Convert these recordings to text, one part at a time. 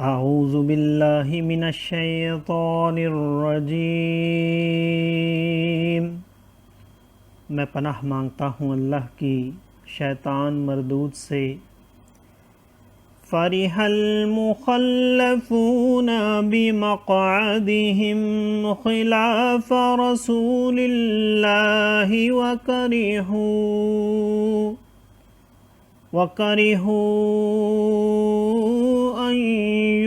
أعوذ بالله من الشیطان الرجیم میں پناہ مانگتا ہوں اللہ کی شیطان مردود سے۔ فرح المخلفون بمقعدهم خلاف رسول الله وكرهوا أن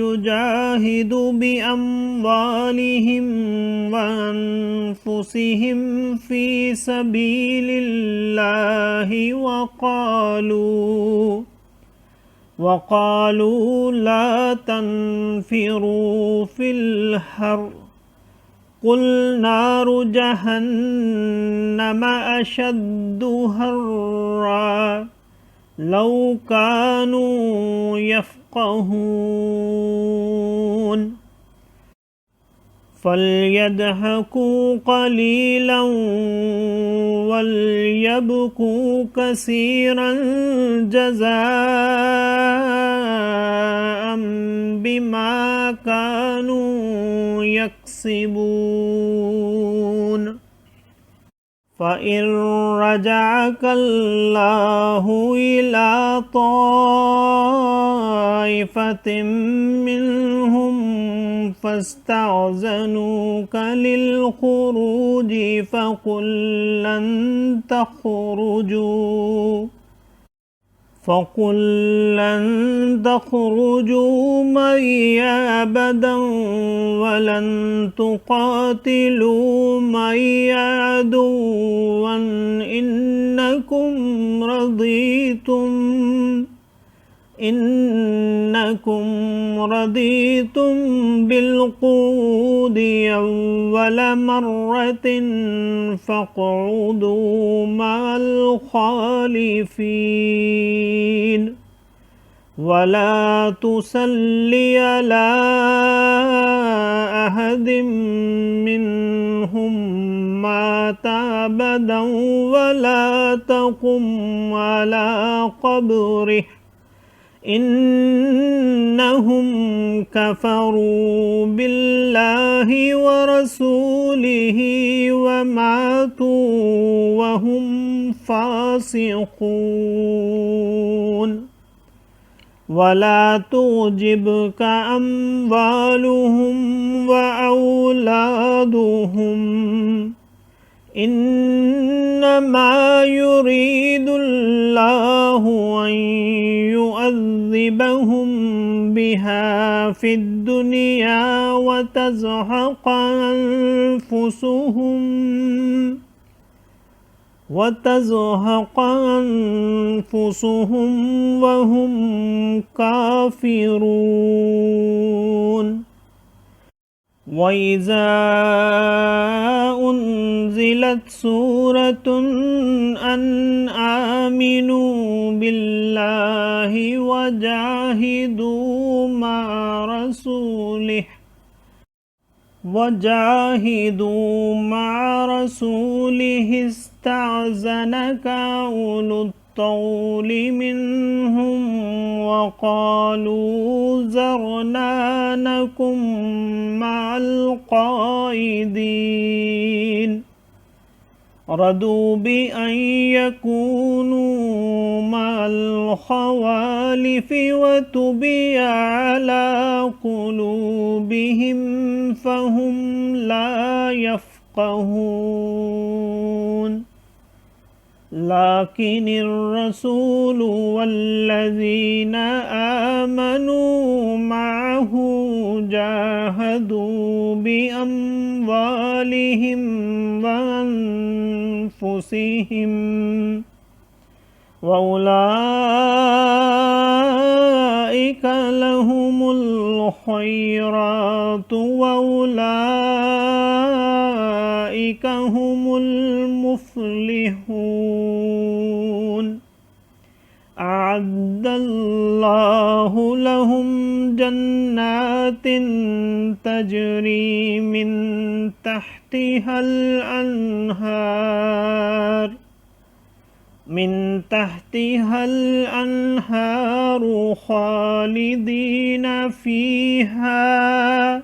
يجاهدوا بأموالهم وأنفسهم في سبيل الله وقالوا لا تنفروا في الحر قل نار جهنم أشد حرا لو كانوا يفقهون فليضحكوا قليلا وليبكوا كثيرا جزاء بما كانوا يكسبون فإن رجعك الله إلى طائفة منهم فاستأذنوك للخروج فقل لن تخرجوا معي أبدا ولن تقاتلوا معي عدوا إنكم رضيتم بالقعود أول مرة فاقعدوا مع الخالفين ولا تصل على أحد منهم مات أبدا ولا تقم على قبره إنهم كفروا بالله ورسوله وماتوا وهم فاسقون ولا تعجبك أموالهم وأولادهم إنما يريد الله أن يعذبهم بها في الدنيا وتزهق أنفسهم وهم كافرون وإذا أنزلت سورة أن آمنوا بالله وجاهدوا مع رسوله استأذنك أولو الطول منهم وقالوا ذرنا نكن مع القاعدين رضوا بأن يكونوا مع الخوالف وطبع على قلوبهم فهم لا يفقهون لكن الرسول والذين آمنوا معه جاهدوا بأموالهم وأنفسهم وأولئك لهم الخيرات وأولئك هم المفلحون أعد الله لهم جنات تجري من تحتها الأنهار من تحتها الأنهار خالدين فيها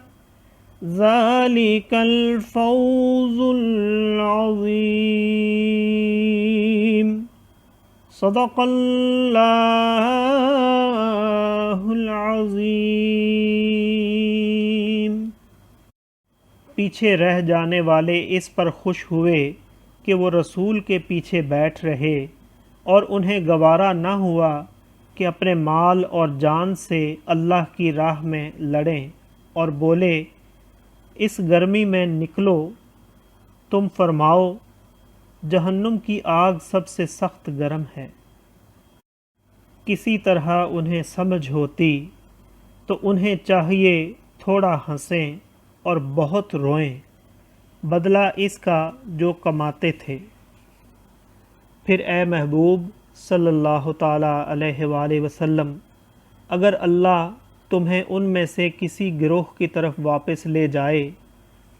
ذلك الفوز العظیم۔ صدق اللہ العظیم۔ پیچھے رہ جانے والے اس پر خوش ہوئے کہ وہ رسول کے پیچھے بیٹھ رہے، اور انہیں گوارا نہ ہوا کہ اپنے مال اور جان سے اللہ کی راہ میں لڑیں، اور بولے اس گرمی میں نکلو، تم فرماؤ جہنم کی آگ سب سے سخت گرم ہے۔ کسی طرح انہیں سمجھ ہوتی تو انہیں چاہیے تھوڑا ہنسیں اور بہت روئیں، بدلہ اس کا جو کماتے تھے۔ پھر اے محبوب صلی اللہ تعالیٰ علیہ وآلہ وسلم، اگر اللہ تمہیں ان میں سے کسی گروہ کی طرف واپس لے جائے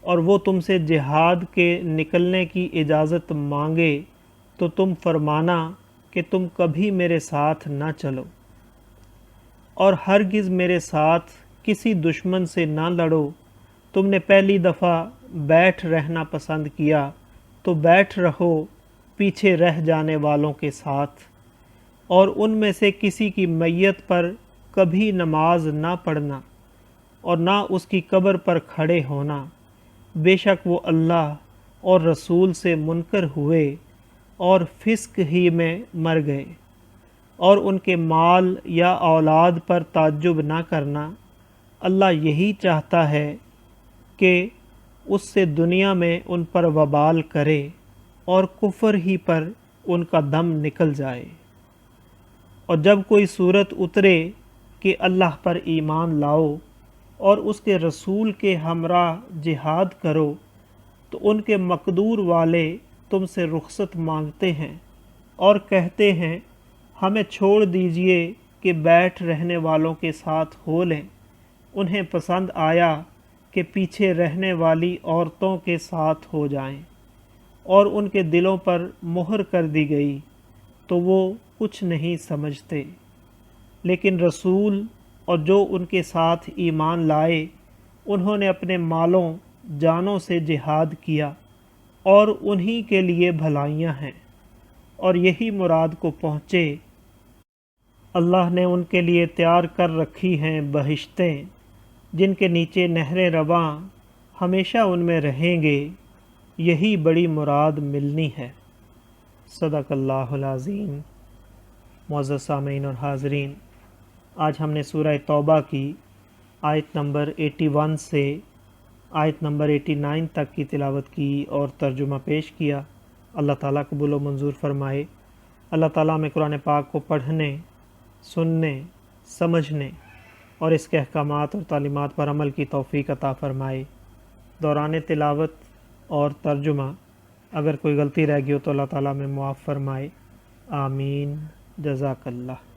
اور وہ تم سے جہاد کے نکلنے کی اجازت مانگے تو تم فرمانا کہ تم کبھی میرے ساتھ نہ چلو، اور ہرگز میرے ساتھ کسی دشمن سے نہ لڑو۔ تم نے پہلی دفعہ بیٹھ رہنا پسند کیا تو بیٹھ رہو پیچھے رہ جانے والوں کے ساتھ، اور ان میں سے کسی کی میت پر کبھی نماز نہ پڑھنا اور نہ اس کی قبر پر کھڑے ہونا، بے شک وہ اللہ اور رسول سے منکر ہوئے اور فسق ہی میں مر گئے۔ اور ان کے مال یا اولاد پر تعجب نہ کرنا، اللہ یہی چاہتا ہے کہ اس سے دنیا میں ان پر وبال کرے اور کفر ہی پر ان کا دم نکل جائے۔ اور جب کوئی صورت اترے کہ اللہ پر ایمان لاؤ اور اس کے رسول کے ہمراہ جہاد کرو، تو ان کے مقدور والے تم سے رخصت مانگتے ہیں اور کہتے ہیں ہمیں چھوڑ دیجئے کہ بیٹھ رہنے والوں کے ساتھ ہو لیں۔ انہیں پسند آیا کہ پیچھے رہنے والی عورتوں کے ساتھ ہو جائیں، اور ان کے دلوں پر مہر کر دی گئی تو وہ کچھ نہیں سمجھتے۔ لیکن رسول اور جو ان کے ساتھ ایمان لائے، انہوں نے اپنے مالوں جانوں سے جہاد کیا، اور انہی کے لیے بھلائیاں ہیں، اور یہی مراد کو پہنچے۔ اللہ نے ان کے لیے تیار کر رکھی ہیں بہشتیں جن کے نیچے نہریں رواں، ہمیشہ ان میں رہیں گے، یہی بڑی مراد ملنی ہے۔ صدق اللہ العظیم۔ معزز سامعین اور حاضرین، آج ہم نے سورہ توبہ کی آیت نمبر 81 سے آیت نمبر 89 تک کی تلاوت کی اور ترجمہ پیش کیا۔ اللہ تعالیٰ قبول و منظور فرمائے۔ اللہ تعالیٰ میں قرآن پاک کو پڑھنے، سننے، سمجھنے اور اس کے احکامات اور تعلیمات پر عمل کی توفیق عطا فرمائے۔ دوران تلاوت اور ترجمہ اگر کوئی غلطی رہ گئی ہو تو اللہ تعالیٰ میں معاف فرمائے۔ آمین۔ جزاک اللہ۔